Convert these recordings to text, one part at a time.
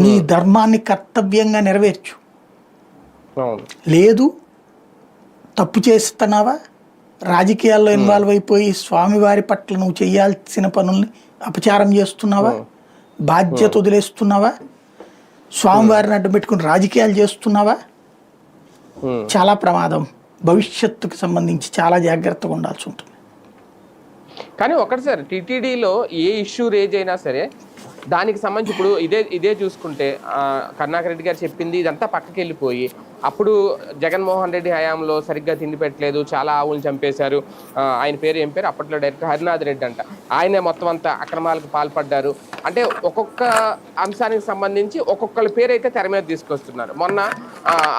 నీ ధర్మాన్ని కర్తవ్యంగా నెరవేర్చు. అవును. లేదు తప్పు చేస్తున్నావా, రాజకీయాల్లో ఇన్వాల్వ్ అయిపోయి స్వామివారి పట్ల నువ్వు చేయాల్సిన పనుల్ని అపచారం చేస్తున్నావా, బాధ్యత వదిలేస్తున్నావా, స్వామివారిని అడ్డం పెట్టుకుని రాజకీయాలు చేస్తున్నావా, చాలా ప్రమాదం. భవిష్యత్తుకు సంబంధించి చాలా జాగ్రత్తగా ఉండాల్సి ఉంటుంది. కానీ ఒకటి సార్, టీటీడీలో ఏ ఇష్యూ రేజ్ అయినా సరే దానికి సంబంధించి ఇప్పుడు ఇదే చూసుకుంటే కరుణాకర్ రెడ్డి గారు చెప్పింది ఇదంతా పక్కకి వెళ్ళిపోయి, అప్పుడు జగన్మోహన్ రెడ్డి హయాంలో సరిగ్గా తిండి పెట్టలేదు, చాలా ఆవులను చంపేశారు. ఆయన పేరు ఏం పేరు అప్పట్లో డైరెక్టర్ హరినాథ్ రెడ్డి అంట, ఆయనే మొత్తం అంతా అక్రమాలకు పాల్పడ్డారు. అంటే ఒక్కొక్క అంశానికి సంబంధించి ఒక్కొక్కరి పేరు అయితే తెర మీద తీసుకొస్తున్నారు. మొన్న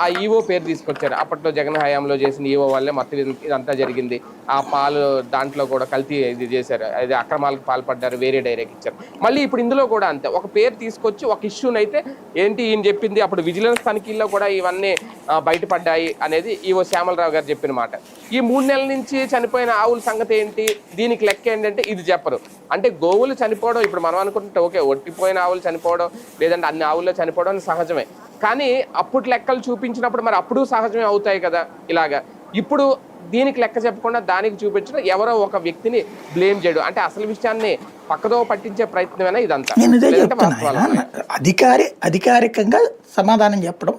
ఆ ఈవో పేరు తీసుకొచ్చారు, అప్పట్లో జగన్ హయాంలో చేసిన ఈవో వల్లే మొత్తం ఇదంతా జరిగింది. ఆ పాలు దాంట్లో కూడా కల్తీ ఇది చేశారు, అది అక్రమాలకు పాల్పడ్డారు, వేరే డైరెక్ట్ ఇచ్చారు. మళ్ళీ ఇప్పుడు ఇందులో కూడా అంతే, ఒక పేరు తీసుకొచ్చి ఒక ఇష్యూని అయితే ఏంటి ఈయన చెప్పింది, అప్పుడు విజిలెన్స్ తనిఖీల్లో కూడా ఇవన్నీ బయటపడ్డాయి అనేది ఈవో శ్యామలరావు గారు చెప్పిన మాట. ఈ 3 నెలల నుంచి చనిపోయిన ఆవుల సంగతి ఏంటి, దీనికి లెక్క ఏంటంటే ఇది చెప్పరు. అంటే గోవులు చనిపోవడం ఇప్పుడు మనం అనుకుంటే ఓకే, ఒట్టిపోయిన ఆవులు చనిపోవడం లేదంటే అన్ని ఆవుల్లో చనిపోవడం సహజమే. కానీ అప్పుడు లెక్కలు చూపించినప్పుడు మరి అప్పుడు సహజమే అవుతాయి కదా. ఇలాగా ఇప్పుడు దీనికి లెక్క చెప్పకుండా దానికి చూపించడం, ఎవరో ఒక వ్యక్తిని బ్లేమ్ చేయడం, అంటే అసలు విషయాన్ని పక్కదో పట్టించే ప్రయత్నమైనా ఇదంతా. అధికారికంగా సమాధానం చెప్పడం